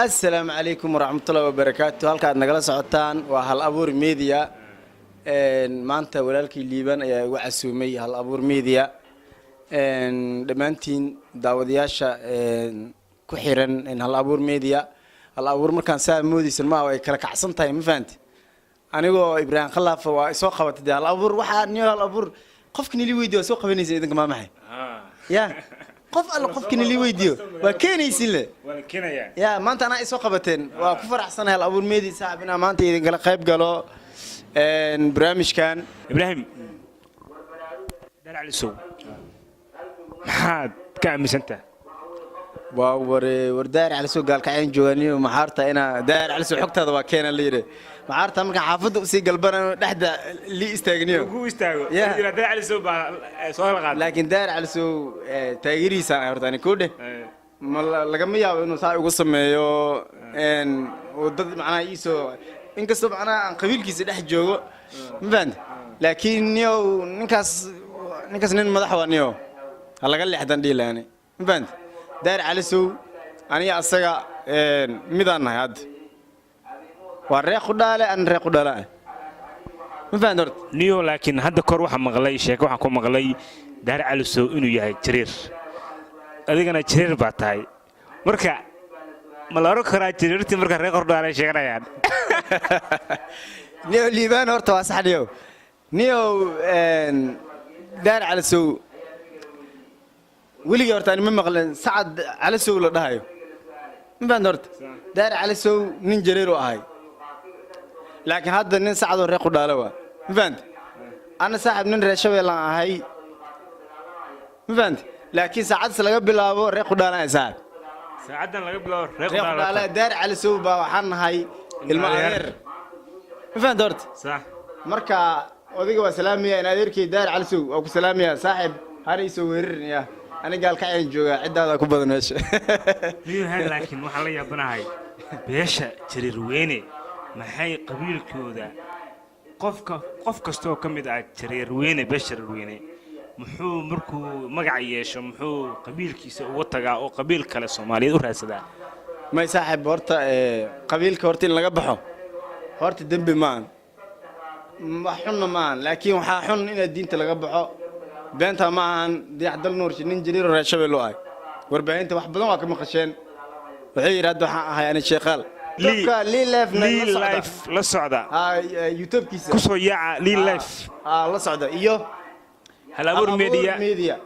السلام عليكم ورحمة الله وبركاته. halka aad nagala socotaan waa hal abuur media maanta walaalkii liiban ayaa ugu casuumay hal abuur media dhamaantiin daawadayaasha ku xiran hal abuur media hal abuur markaan saa moodaysan ma way kala kacsan tahay ma fahanti anigoo Ibrahim Khalaaf waa soo qabatay hal abuur waxa niyo hal abuur qofkii li weydiyo soo qabanaysa idinka ma maxay ya qof alla qofkii li weydiyo waa keenaysin le wala keenaya ya maanta ana isoo qabateen waa ku faraxsanahay hal abuur media saaxibina maanta idin kala qayb galo barnaamijkan Ibrahim dalacliso maxaad ka aaminsantahay waa wardaar cali soo gaalkaceen jooganiyo maxaarta ina daar cali soo xogtaada waa keenan leeyahay maxaarta marka xaafada u sii galbanaan dhaxda li istaagniyo ugu istaago ila dalacliso baa soo halqaad laakiin daar cali soo taageeriisa ay hortaan ku dheh ma laga ma yaabo inuu saa ugu sameeyo dad macnaa iisoo inkastoo macnaa aan qabiilkiisa dhex joogo ma fahanti laakiin ninkaas nin madax waa niyo laga leexdan dhiilaani ma fahanti daar cali soo aniga asaga midaan nahay hadda waa reeq u dhaale aan reeq u dhaale ma fahanti horta niyo laakiin hadda kor waxa maqlay sheeko waxa ku maqlay daar cali soo inuu yahay jariir adigana jariir baa tahay marka ma la oran karaa jariirtii marka reeq u dhaale sheeganayaan niyo liibaan horta waa sax niyo daar cali soo ولي قرتاني من مغلن سعد على سوق لدهايو من بان دورت دار على سوق نين جريرو هاي لكن هذا نين سعد وريقو دالوا من فهمت انا صاحب نين رشوي لا هاي من فهمت لكن سعد سلغا بلاابو ريقو دالا صاحب ساعدنا laga bilaabo ريقو دالا دار على سوق با waxaan nahay ilma adeer من فهمت دورت صح marka odiga waa salaamiya in adeerkii daar cali suug oo ku salaamiya saaxib hariiso weerarniya أنا قال كأين جوا عدة هذا كوبا دنيش. مين هذا لكن وحلا يبناهاي بيش تريرويني ما هي قبيل كودا قف كستو كم يدعى تريرويني بيش تريرويني محو مركو مقعيش محو قبيل كيس وطجع أو قبيل كلا سومالي ورأس ده ما يسحب ورطة قبيل كورتين لقبحه ورطة دب مان ما حنا مان لكن وحن إن الدين تلقبحه بنتها معن دي عدل نور شنين جرير ورشبه لواي وربعينت واحد بدون واكم خشين وحي ردوا حقها يعني شيخال لي لايف للصعدة يوتيوب كيسة كسو يا لي لايف للصعدة إيوه هلا أبور ميديا